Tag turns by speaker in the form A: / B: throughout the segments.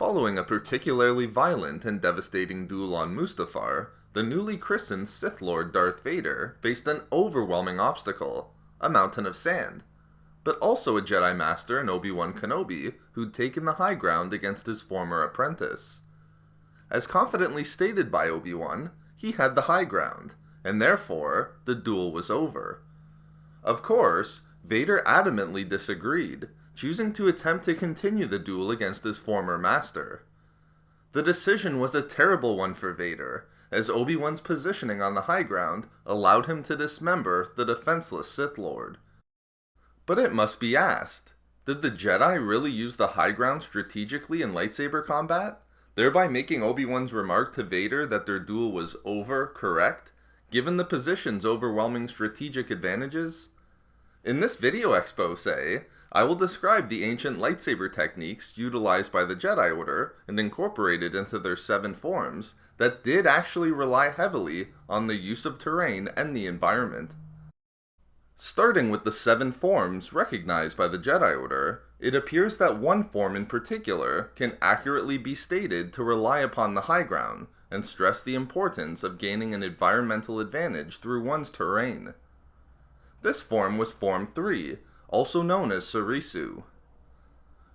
A: Following a particularly violent and devastating duel on Mustafar, the newly christened Sith Lord Darth Vader faced an overwhelming obstacle, a mountain of sand, but also a Jedi Master in Obi-Wan Kenobi who'd taken the high ground against his former apprentice. As confidently stated by Obi-Wan, he had the high ground, and therefore, the duel was over. Of course, Vader adamantly disagreed, choosing to attempt to continue the duel against his former master. The decision was a terrible one for Vader, as Obi-Wan's positioning on the high ground allowed him to dismember the defenseless Sith Lord. But it must be asked, did the Jedi really use the high ground strategically in lightsaber combat, thereby making Obi-Wan's remark to Vader that their duel was over correct, given the position's overwhelming strategic advantages? In this video expose, I will describe the ancient lightsaber techniques utilized by the Jedi Order and incorporated into their 7 forms that did actually rely heavily on the use of terrain and the environment. Starting with the 7 forms recognized by the Jedi Order, it appears that one form in particular can accurately be stated to rely upon the high ground and stress the importance of gaining an environmental advantage through one's terrain. This form was Form 3, also known as Soresu.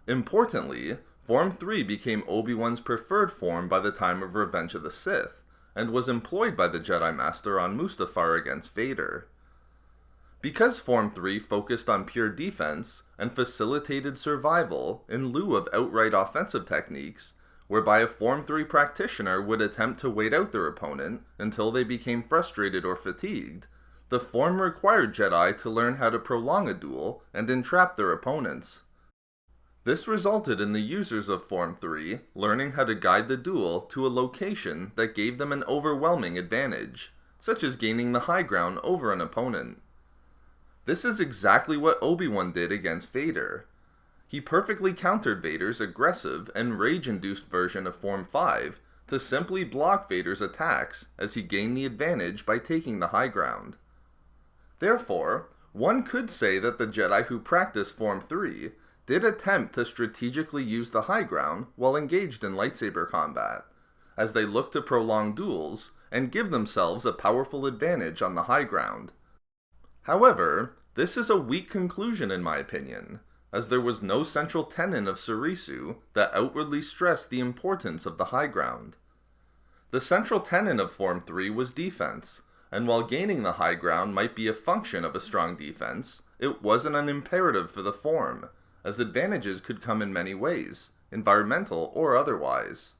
A: Importantly, Form 3 became Obi-Wan's preferred form by the time of Revenge of the Sith, and was employed by the Jedi Master on Mustafar against Vader. Because Form 3 focused on pure defense and facilitated survival in lieu of outright offensive techniques, whereby a Form 3 practitioner would attempt to wait out their opponent until they became frustrated or fatigued, the form required Jedi to learn how to prolong a duel and entrap their opponents. This resulted in the users of Form 3 learning how to guide the duel to a location that gave them an overwhelming advantage, such as gaining the high ground over an opponent. This is exactly what Obi-Wan did against Vader. He perfectly countered Vader's aggressive and rage-induced version of Form 5 to simply block Vader's attacks as he gained the advantage by taking the high ground. Therefore, one could say that the Jedi who practiced Form 3 did attempt to strategically use the high ground while engaged in lightsaber combat, as they looked to prolong duels and give themselves a powerful advantage on the high ground. However, this is a weak conclusion in my opinion, as there was no central tenet of Soresu that outwardly stressed the importance of the high ground. The central tenet of Form 3 was defense, and while gaining the high ground might be a function of a strong defense, it wasn't an imperative for the form, as advantages could come in many ways, environmental or otherwise.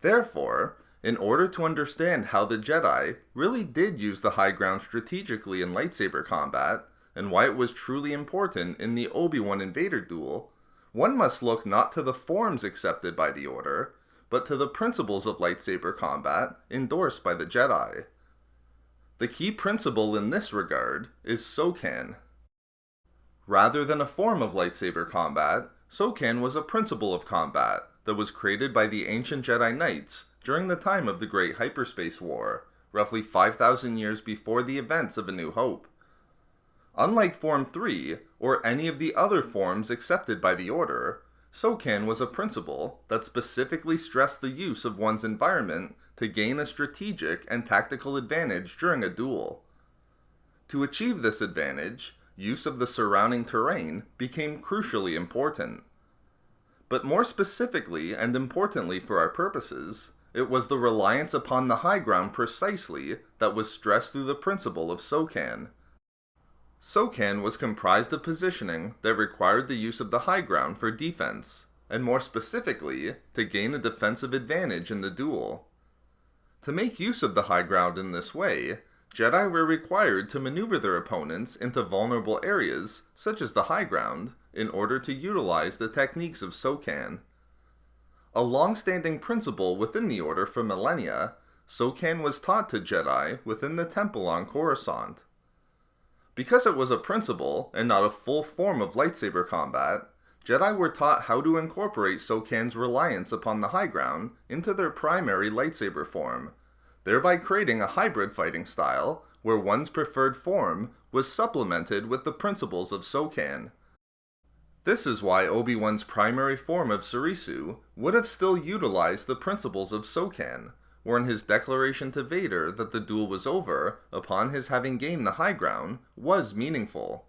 A: Therefore, in order to understand how the Jedi really did use the high ground strategically in lightsaber combat, and why it was truly important in the Obi-Wan and Vader duel, one must look not to the forms accepted by the Order, but to the principles of lightsaber combat endorsed by the Jedi. The key principle in this regard is Sokan. Rather than a form of lightsaber combat, Sokan was a principle of combat that was created by the ancient Jedi Knights during the time of the Great Hyperspace War, roughly 5,000 years before the events of A New Hope. Unlike Form 3, or any of the other forms accepted by the Order, Sokan was a principle that specifically stressed the use of one's environment to gain a strategic and tactical advantage during a duel. To achieve this advantage, use of the surrounding terrain became crucially important. But more specifically and importantly for our purposes, it was the reliance upon the high ground precisely that was stressed through the principle of Sokan. Sokan was comprised of positioning that required the use of the high ground for defense, and more specifically, to gain a defensive advantage in the duel. To make use of the high ground in this way, Jedi were required to maneuver their opponents into vulnerable areas, such as the high ground, in order to utilize the techniques of Sokan. A long-standing principle within the Order for millennia, Sokan was taught to Jedi within the temple on Coruscant. Because it was a principle and not a full form of lightsaber combat, Jedi were taught how to incorporate Sokan's reliance upon the high ground into their primary lightsaber form, thereby creating a hybrid fighting style where one's preferred form was supplemented with the principles of Sokan. This is why Obi-Wan's primary form of Soresu would have still utilized the principles of Sokan, wherein his declaration to Vader that the duel was over upon his having gained the high ground was meaningful.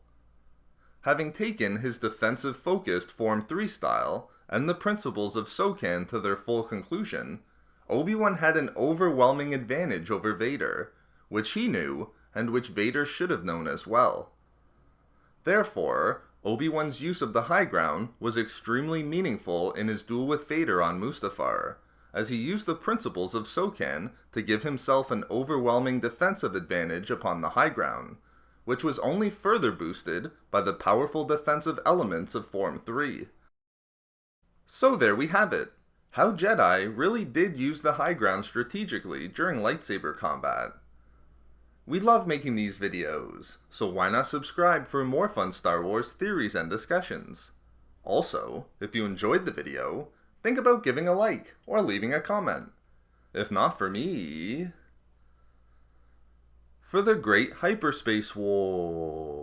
A: Having taken his defensive-focused Form 3 style and the principles of Sokan to their full conclusion, Obi-Wan had an overwhelming advantage over Vader, which he knew, and which Vader should have known as well. Therefore, Obi-Wan's use of the high ground was extremely meaningful in his duel with Vader on Mustafar, as he used the principles of Sokan to give himself an overwhelming defensive advantage upon the high ground, which was only further boosted by the powerful defensive elements of Form 3. So there we have it, how Jedi really did use the high ground strategically during lightsaber combat. We love making these videos, so why not subscribe for more fun Star Wars theories and discussions? Also, if you enjoyed the video, think about giving a like or leaving a comment. If not for me, for the Great Hyperspace War.